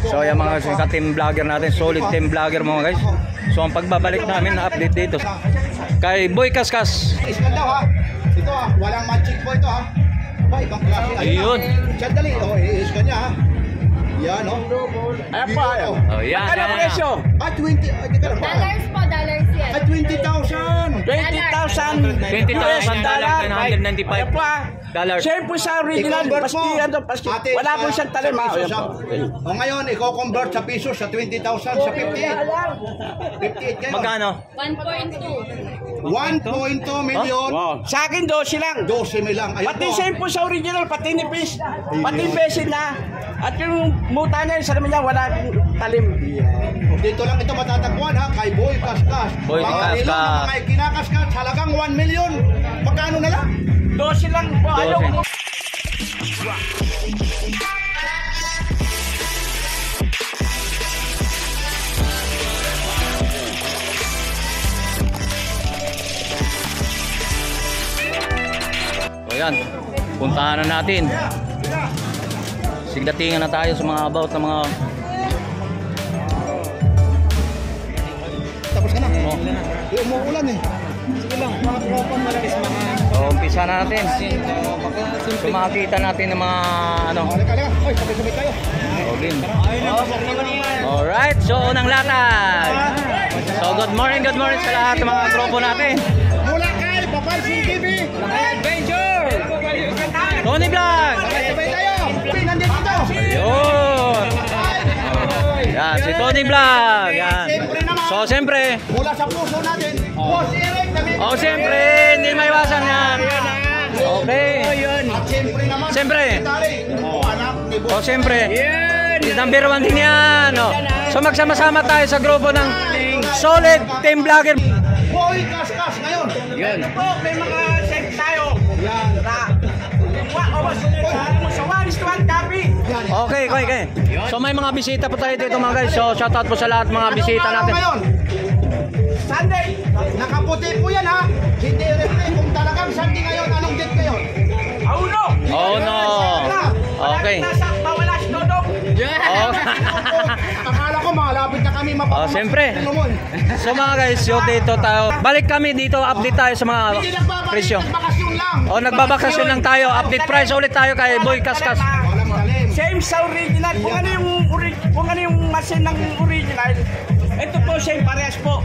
So yan mga guys, yung ka-team vlogger natin, solid team vlogger mga guys. So ang pagbabalik namin na update dito kay Boy Kaskas. Iskan daw ha. Ito ha, walang magic po ito ha. Ba, ibang klase. Ayun. Sandali, iskan niya ha. Yan o. Ayan pa. Oh, yan. Ano presyo? 20, Dollars po, dollars yan. 20,000. 20,000 $20,995 dollars. Siyempre sa original, paski wala po siyang talim. O ngayon, i-convert sa piso sa 20,000 sa 58. 58 kayo. Magkano? 1.2. 1.2 million. Wow. Sa akin 12 lang. 12 mil lang. Ayun Pati po. same po sa original, pati nipis, pati besin na. At yung muta niya, sa naman niya, wala talim. Dito lang ito matatagpuan ha, kay Boy Kaskas. Boy Kaskas. Mga kinakaskas, halagang 1 million. Magkano na lang? 12 lang po. Ayaw ko. So yan, puntahan na natin. Sigdatingan na tayo sa mga about na mga... Tapos ka na. Umuulan eh. Sige lang, mga tropang malakis mga... So umpisa na natin. So makakita natin ng mga ano. Halika. Oy, sabay-sabay tayo. Okay. Alright, so unang latag. So good morning sa lahat ng mga grupo natin. Mula kay Papansin TV. Adventure! Tony Vlog! Sabay tayo. Nandito dito. Yun! Yan, si Tony Vlog! Yan. So siyempre, Mula sa puso natin. Boss Eric. oh siyempre, hindi maiwasan yan. Okay. At siyempre naman. Siyempre. Anak ni Boss. Oh siyempre, number 1 din yan. Oh. So magsama-sama tayo sa grupo ng solid team vlogger. Boy Kaskas ngayon. Yun. Ito po, may mga set tayo. Yan. Sa 1:1 copy. Okay. So may mga bisita po tayo dito mga guys. So shoutout po sa lahat mga bisita natin. Ngayon, Sunday. nakaputi po yan ha. Hindi reflect kung talagang Sunday ngayon. Anong date ngayon? Auno. Oh no. Okay. Nasa mawala si Dodong. Oh. Akala ko malapit na kami Oh, siyempre. So mga guys, so dito tayo. Balik kami dito, update tayo sa mga Hindi nagbabalik, presyo. nagbakasyon lang. Oh, nagbabakasyon lang tayo. Update price ulit tayo kay Boy Kaskas. Walang talim. Same sa original. Kung ano yung machine ng original, ito po same parehas po.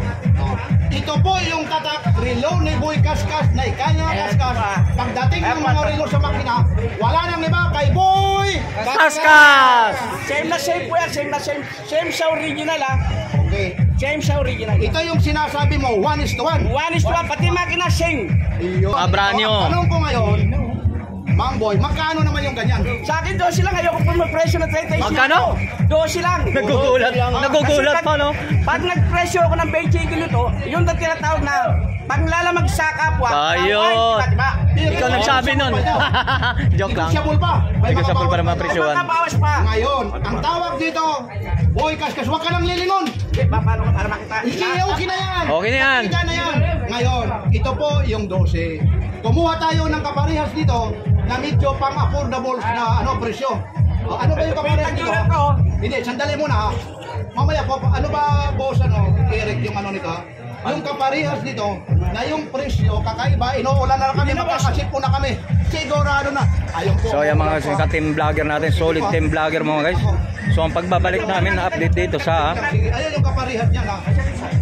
Ito po yung tatak relo ni Boy Kaskas na ikanya Kaskas. Pagdating ng mga relo sa makina, wala nang iba kay Boy Kaskas! Same na same po yan. Same sa original ha. Okay. Same sa original. Ito yung sinasabi mo, 1:1. 1:1, pati makina same. Brand new. Tanong ko ngayon, Mang Boy, magkano naman yung ganyan? Sa akin 12 lang. Ayoko po mag-presyo na 35. Magkano? 12 lang. Nagugulat pa no? Pag nag-presyo ako ng beige kilo yung tinatawag na panglalamag sa kapwa. Ayun. Diba? Ikaw nagsabi nun. Joke lang. Negosyable pa. May Negosyable pa mga naman presyohan. Bawas pa. Ngayon, ang tawag dito, Boy Kaskas, huwag ka nang lilingon. Paano ka para makita? Okay na yan. Okay na yan. Kita na yan. Ngayon, ito po yung 12. Kumuha tayo ng kaparehas dito na medyo pang-affordable na presyo. Ano ba yung kaparehas dito? Hindi, sandali muna ha. Mamaya po, ano ba boss Eric yung nito? Yung kaparehas dito na yung presyo kakaiba, inuulan na kami, magkakasip po na kami. Sigurado na. Ayun po. So yan mga guys, yung ka-team vlogger natin, solid team vlogger mga guys. So ang pagbabalik namin na update dito sa Ayun yung kaparehas niya ha.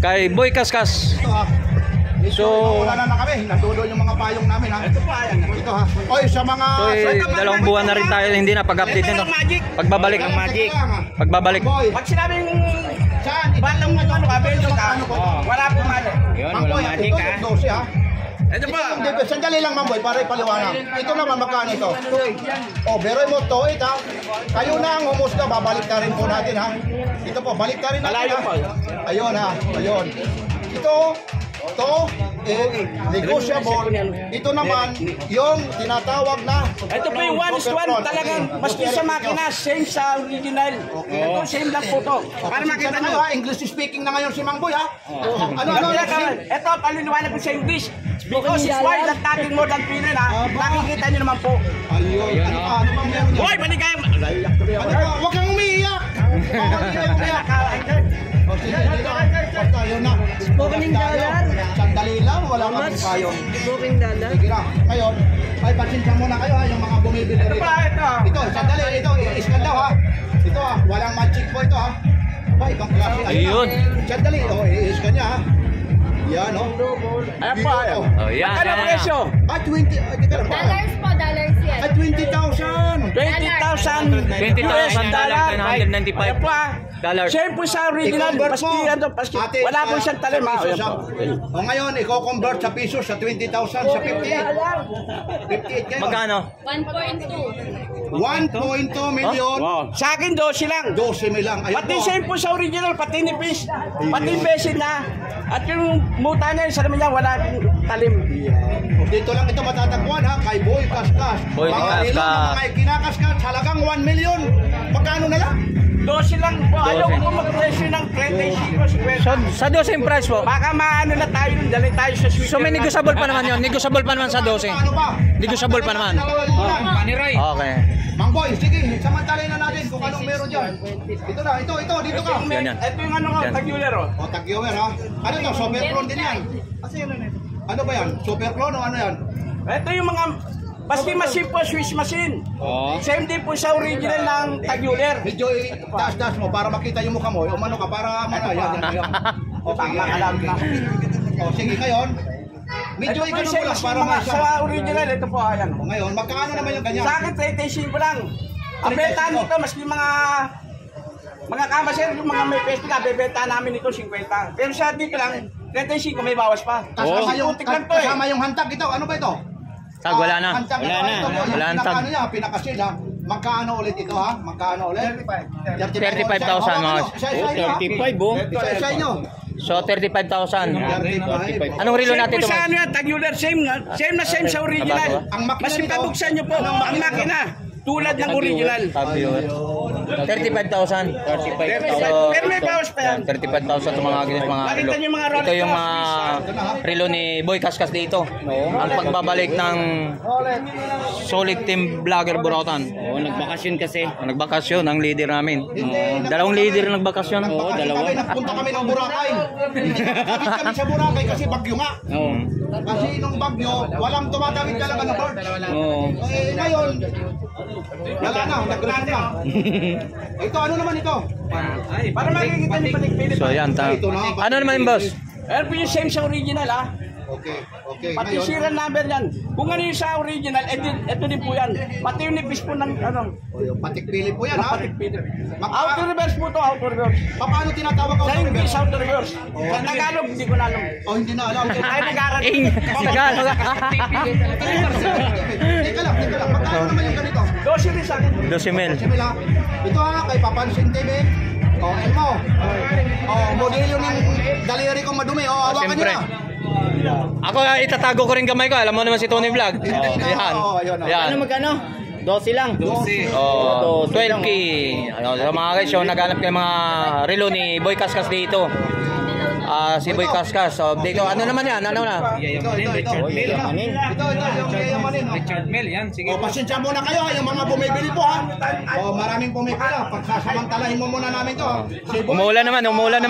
kay Boy Kaskas. Ito ha. So, wala na kami. Nandulo yung mga payong namin ha. Ito pa yan. Ito ha. Oy, sa mga... So dalawang buwan na rin tayo hindi na pag-update nito. Pagbabalik. Pagbabalik. Boy, Pag sinabing saan? bandang kabelo ka, wala po mali. Yun, wala magic ha. 12 ha. Ito pa. Sandali lang Mamboy, para ipaliwanag. Ito naman, magkano ito? Oh, beroy mo to, ha. Kayo na ang humusga, babalik na rin po natin ha. Ito po, balik na rin natin ha. Ayun ha, ayun. Ito, negotiable. Ito naman, yung tinatawag na... Ito po yung 1:1 talagang, maski sa makina, same sa original. Ito, same lang po to. Para makita nyo. English speaking na ngayon si Mang Boy ha. Ito, paliliwanag ko sa English. Because it's why that talking more than Pinoy na. Nakikita niyo naman po. Ayun. Ano bang meron niya? Hoy, maligay! Huwag kang umiiyak! O sige, dito. Basta yun na. Smoking dollar. Sandali lang, wala kang kayo. Smoking dollar. Sige na. Ngayon, ay pasensya muna kayo ha, yung mga bumibili rito. Ito, sandali, ito, i-scan daw ha. Ito ha, walang magic po ito ha. Aba, ibang klase. Ayun. Sandali, i-scan niya ha. Yan o. Ayan po, ayan. Oh, yan. Ano yan, presyo? At 20, teka lang. Dollars po, dollars yan. At 20,000. 20,000 $20,000, $995. Ayan po ah. Dollars. Same po sa original. I-convert Paski, mo. ano, paski. Ate, Wala po siyang talim ha. sa Ayan piso po. siya. O ngayon, i-convert sa piso sa 20,000 sa 58. 58 kayo. Magkano? 1.2. 1.2 million. Wow. Sa akin, 12 lang. 12 may lang. Ayun Pati po. same po sa original, pati nipis, pati besin na. At yung muta niya, sa naman niya, wala akong talim. Dito lang ito matatagpuan ha, kay Boy Kaskas. Boy Mga Kaskas. ilong na mga kinakaskas, halagang 1 million. Magkano na lang? 12 lang po. Ayaw ko mag-presyo ng 35, 50. So, sa 12 yung price po. Baka maano na tayo nun, dali tayo sa Switzerland. So may negotiable pa naman yun. Negotiable pa naman sa 12. Ano pa? Negotiable pa naman. Okay. Mang Boy, sige, samantalin na natin kung anong meron dyan. Ito na, ito, dito ka. Yan, yan. Ito yung ano ko, Yan. tag-euler oh. O, tag-viewer ha. Ano to, super clone din yan. Ano ba yan? Super clone o ano yan? Ito yung mga, maski machine po, Swiss machine. Same din po sa original ng tag-euler. Medyo taas-taas mo para makita yung mukha mo. Umano ka para mga yan. Okay, Alam na. O, sige, ngayon. Medyo Ito po ikaw yung mo lang same para mga, masya. sa original, ito po, ayan. O, ngayon, magkano naman yung ganyan? Sa akin, 35 lang. Ang bentahan nito, maski mga kamaser, yung mga may pesta, bebenta namin ito 50. Pero sa dito lang, 35 may bawas pa. Kasama yung, Tignan to eh. kasama yung hantag ito. Ano ba ito? Tag, wala na. Hantag Wala ito. na. Ito po, yung Wala na tag. pinakano niya, pinakasil ha. Magkano ulit ito ha? Magkano ulit? 35,000 mga. 35 oh. Isa inyo. So 35,000. 35. Anong relo Same natin po ito? sa ano yan, tag-euler, same na same sa original. Ang makina Mas nito, pabuksan nyo po, ang makina, tulad ng original. 35,000. Pero may bawas pa yan. 35,000 ito mga ganito mga relo. Nakita niyo yung mga Ito yung mga relo ni Boy Kaskas dito. Ang pagbabalik ng Solid Team Vlogger Burautan. Oo, nagbakasyon kasi. Nagbakasyon ang leader namin. Dalawang leader nagbakasyon. Oo, dalawa. Nagpunta kami ng Boracay. Hindi kami sa Boracay kasi bagyo nga. Oo. Kasi nung bagyo, walang tumatawid talaga na bird. Oo. Eh, ngayon, wala na, nag-run na. Ito, ano naman ito? Para makikita niyo patigpilit. So yan. Ano naman yung boss? Ayan po yung same sa original ah. Okay, okay. Pati Ngayon, serial number yan. Kung ano yung sa original, ito din po yan. Pati yung nipis po ng ano, patikpili po yan ha. patigpilit. Auto reverse po to, auto reverse. Paano tinatawag Sa auto English, reverse? auto reverse. Sa Tagalog, hindi ko na alam. Oh, hindi na alam. Ay, nag-aaral. Tagalog. Teka lang. Magkano naman yung ganito? 12 rin sa akin. 12 mil. Sige lang. Ito ha, kay Papansin TV. Oh, mo. Oh, modelo ng daliri kong madumi. Oh, hawakan niyo Siyempre. na. Ako itatago ko rin gamay ko. Alam mo naman si Tony Vlog. Yan. Yan. Magkano? 12 lang. 12. Oh, 12K. Ano, sa mga guys, so naghanap kayo mga relo ni Boy Kaskas dito. Si Boy Kaskas. So, dito, ano naman yan? Ano na? Ito, yung yayamanin. Richard Mel, yan. Sige. O, pasensya muna kayo, yung mga bumibili po ha. O, maraming pumipila. Pagsasamantalahin mo muna namin to ha. Si Boy, Umuulan naman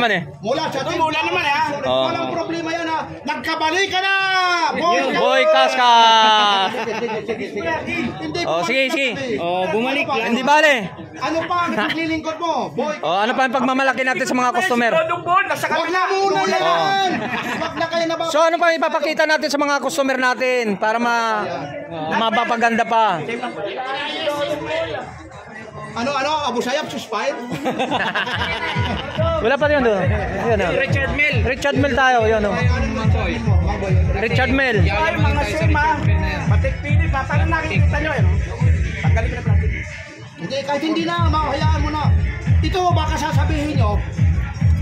eh. mula sa team. Umuulan naman, ha? Walang problema yan ha. Nagkabalik ka na! Boy Kaskas! Hindi Oh, sige. Oh, bumalik lang. Hindi bale. Ano pa ang naglilingkod mo? Boy, Oh, ano pa ang pagmamalaki natin sa mga customer? Todo po, nasa wag na kabila. muna yan! Wag na kayo nababa. So, ano pa ipapakita natin sa mga customer natin para mapapaganda pa? Ano, Abu Sayyaf, suspire? Wala pa rin doon. Yan, oh. Richard Mel. Richard Mel tayo, yan oh. Richard Mel. Ay, mga sema. Patigpilit, paano nakikita nyo eh? no? Tanggalin ko na plastic. Hindi, kahit hindi na, makahayaan mo na. Ito, baka sasabihin nyo,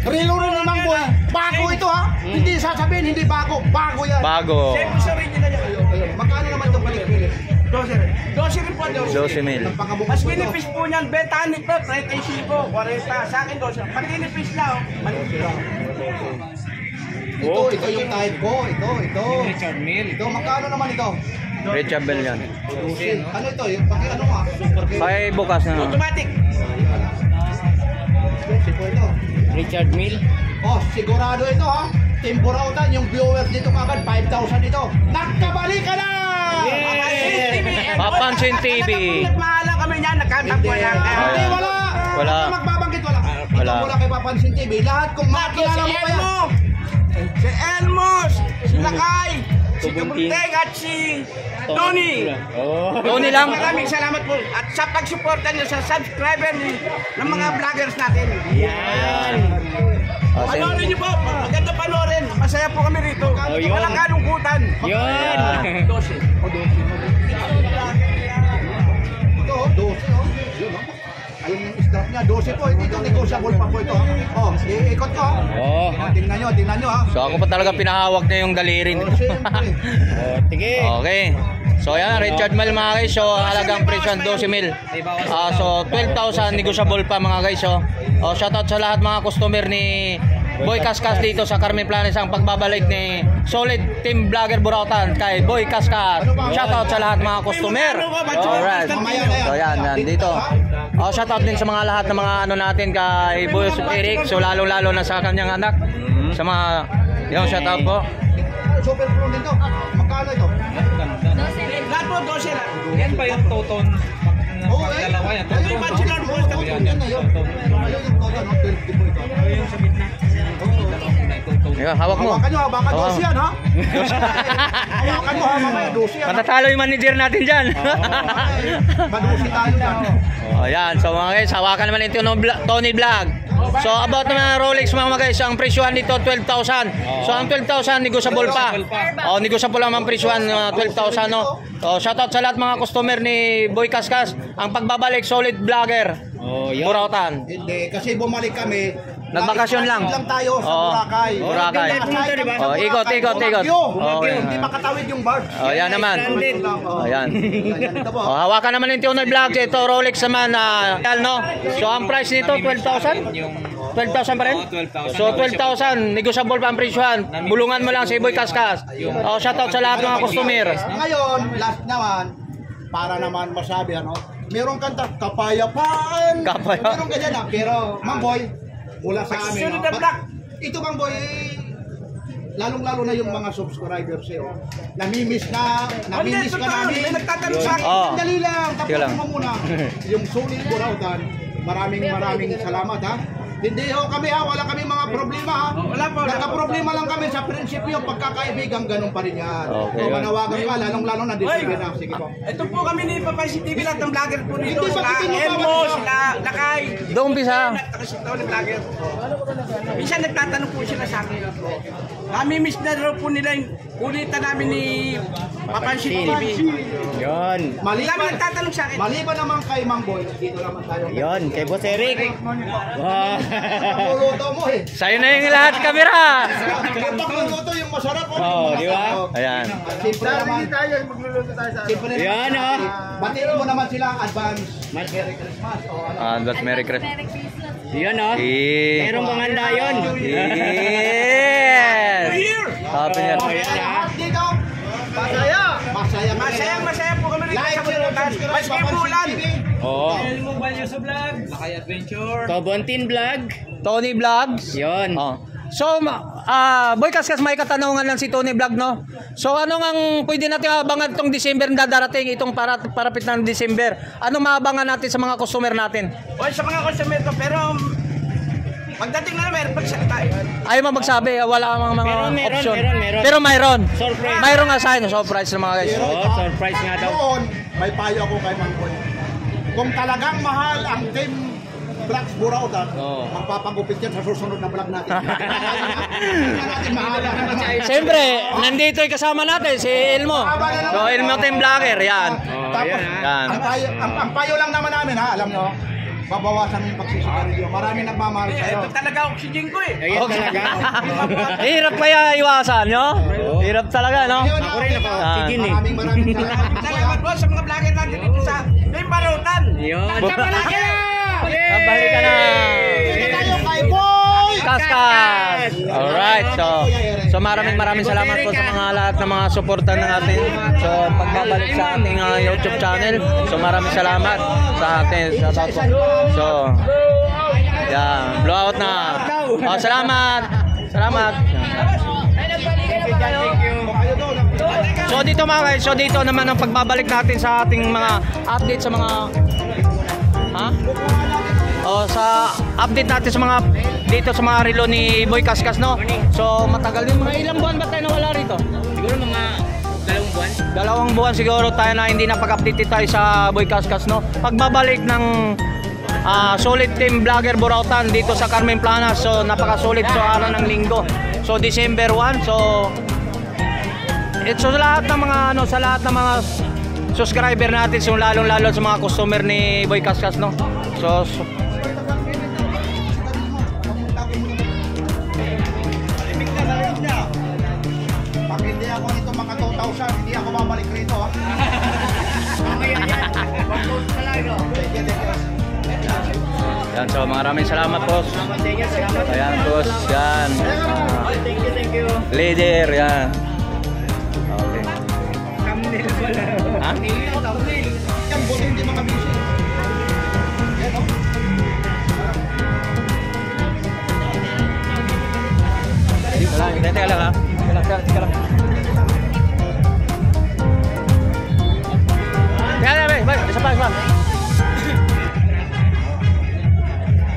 relo rin naman boy, bago ito ha. Hindi sasabihin, hindi bago yan. Bago. Same po sa original nyo. Ayun, magkano naman ito paligpili? 12 rin. 12 rin po, 12. 12 mil. Mas pinipis po niyan, bentahan nito, 35, 40. Sa akin 12. Pag pinipis na, oh, malipis lang. Ito yung type ko. Ito. Richard Mill. Ito, magkano naman ito? Richard Bell yan. 12. Ano ito? Yung paki ano nga? Super K. Kaya bukas na. Automatic. 12 po ito. Richard Mill. Oh, sigurado ito ha. Timburautan, yung viewers dito kagad, 5,000 ito. Nagkabalik ka na! Papansin TV. Nagmahalan kami niyan, nagkatagpo lang. Hindi, wala. Wala. Huwag magbabanggit, wala. Wala. Ito mula kay Papansin TV. Lahat kung makilala mo pa yan. Si Elmos, si Lakay, si Tubunting. Kabunteng at si Tony. Oh. Tony lang. Maraming salamat po. At sa pagsuporta niyo sa subscriber ng mga vloggers natin. Yan. Panoorin niyo po. Maganda panoorin. Masaya po kami rito. Oh, yun. Walang kalungkutan. Yun. 12. Ito, 12. Oh. Yun, oh. Ayun yung start niya, 12 po. Ito, negotiable pa po ito. Oh, iikot ko. Oh. Oh, tingnan nyo ha. So ako pa talaga pinahawak niya yung daliri. Oh, siyempre. Oh, sige. Okay. So yan, Richard Mel mga guys. So ang halagang presyo 12,000. So 12,000 negotiable pa mga guys. So shoutout sa lahat mga customer ni Boy Kaskas dito sa Carmen Planes, ang pagbabalik ni Solid Team Vlogger Burautan kay Boy Kaskas. Shoutout sa lahat mga customer. Alright. So yan dito. Shoutout din sa mga lahat ng mga ano natin kay Boy Eric. So lalo na sa kanyang anak. Sa mga yung shoutout po. Super pro dito. Magkano ito? 12 Lahat po, 12 lang. Yan ba yung toton? Oh, Dalawa yan. Ayun yung bachelor po. Ayun na yun. Ayun yung total, no? 12 po ito. Yung sa gitna. Ayun, hawak mo. Hawakan nyo ha, baka Hawakan. 12 yan ha. Hawakan mo ha, mamaya 12 yan. Matatalo yung manager natin dyan. Madusi tayo dyan. Ayan, so mga guys, hawakan naman ito ng Tony Vlog. So about naman Rolex mga guys, ang presyuhan nito 12,000. So ang 12,000 negotiable pa. Negotiable lang ang presyuhan 12,000 no. So shoutout sa lahat mga customer ni Boy Kaskas, ang pagbabalik Solid Vlogger. Oh, yan. Burautan. Hindi, kasi bumalik kami. Nagbakasyon lang. Lang tayo sa Oo. Boracay. Boracay. Ikot. Hindi makatawid yung barge. Yan naman. Ayan. Ito po. Hawakan naman yung Tony Vlog. Ito Rolex naman no. So ang price nito 12,000. 12,000 pa rin? 12,000. So 12,000 negotiable pa ang presyuhan. Bulungan mo lang si Boy Kaskas. Shoutout sa lahat ng mga customer. Ngayon, last naman, para naman masabi ano, meron kanta kapayapaan. Kapayapaan. Meron ganyan na, pero Mang Boy, mula sa amin. Sunod na black. Ito Mang Boy, lalong-lalo na yung mga subscribers eh. Namimiss ka May namin. nagtatanong sa akin. Oh. Dali lang, Sige lang. tapos mo muna. Yung Solid Burautan, maraming salamat ha. Hindi ho kami ha, wala kami mga problema ha. Wala po. Nagka-problema lang kami sa prinsipyo, pagkakaibigan, ganun pa rin yan. Okay. So, manawagan ka, lalong-lalo na dito na. Sige po. Ito po kami ni Papansin TV, lahat ng vlogger po dito. Hindi, Sila bakit hindi mo Elmo, pa- sila Lakay. Doon umpisa. Nakasito ng vlogger. Minsan nagtatanong po sila sa akin. Nami-miss na raw po nila yung ulitan namin ni Papansin TV. Yun. Lami nagtatanong sa akin. Maliban naman kay Mang Boy, dito naman tayo. Yun. Kay Boss Eric. Wow. Pagluluto mo eh. Sa'yo na yung lahat kamera. Pagluluto yung masarap. Oh, di ba? Ayan. Siyempre naman. Magluluto tayo sa Siyempre Yan, naman. oh. Batiin mo naman sila advance. Mas- Merry Christmas. O ano. Advance Merry Christmas. Merry Christmas. Yun, oh. Meron bang handa yun? Yes. Sabi niya. Oh, yan, ah. Dito. Masaya. Masaya po kami rito Like, sa share, Bulutan. subscribe, Maski Papansin bulan. TV. Oo. Elmo Balyo sa vlog. Lakay Adventure. Tobontin Vlog. Tony Vlogs. Yun. So, Boy Kaskas, may katanungan lang si Tony Vlog, no? So, ano ang pwede natin abangan itong December na darating, itong parapit ng December? Ano maabangan natin sa mga customer natin? O sa mga customer ko, pero pagdating na meron pagsalita eh. Ayaw mo magsabi, wala kang mga Meron, option. meron. Pero mayroon. Surprise. Mayroon nga sa akin, surprise ng mga guys. Oh, surprise nga daw. Noon, may payo ako kay Mang Boy. Kung talagang mahal ang Team Vlogs Burautan, Oo. magpapagupit yan sa susunod na vlog natin. Natin mahala na naman. Siyempre, nandito yung kasama natin, si Elmo. So, Elmo Team Vlogger, yan. Oh, Tapos, yan, Yan. ang payo lang naman namin ha, alam nyo, babawasan mo yung pagsisigarilyo. Marami nagmamahal sa'yo. Ito talaga oxygen ko eh. Ayun talaga. Hirap kaya iwasan, no? Hirap talaga, no? Ngayon, Ako rin, ako, oxygen eh. Maraming salamat. Salamat po sa mga vlogger natin dito sa Team Barutan. Yun. Nabalik ka na. Dito tayo kay Boy! Kaskas! Alright, so maraming salamat po sa mga lahat ng mga suporta ng atin. So, pagbabalik sa ating YouTube channel. So, maraming salamat sa atin. So, yan. Blowout na. Oh, salamat. Salamat. So dito mga guys, so dito naman ang pagbabalik natin sa ating mga update sa mga sa update natin sa mga dito sa mga relo ni Boy Kaskas, no? So matagal din, mga ilang buwan ba tayo nawala rito? Siguro mga 2 buwan. 2 buwan siguro tayo na hindi napag-update tayo sa Boy Kaskas, no? Pagbabalik ng solid team vlogger Burautan dito sa Carmen Planas. So napaka-solid sa araw ng linggo. So December 1. So sa lahat ng mga sa lahat ng mga subscriber natin, so lalong-lalo sa mga customer ni Boy Kaskas, no? So Pag hindi ako nito mga 2,000, hindi ako babalik rito, ha? yan, so maraming salamat boss. Ayan boss, yan. Thank you. Leader, yan. Okay. Ha? Yan, buti hindi mga busy. Yan, no? Teka lang ha. Teka lang. Yan, isa pa.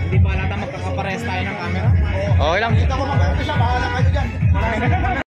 Hindi pa halata magkakapares tayo ng camera. Okay lang. Kita ko mag-umpisa, bahala kayo dyan.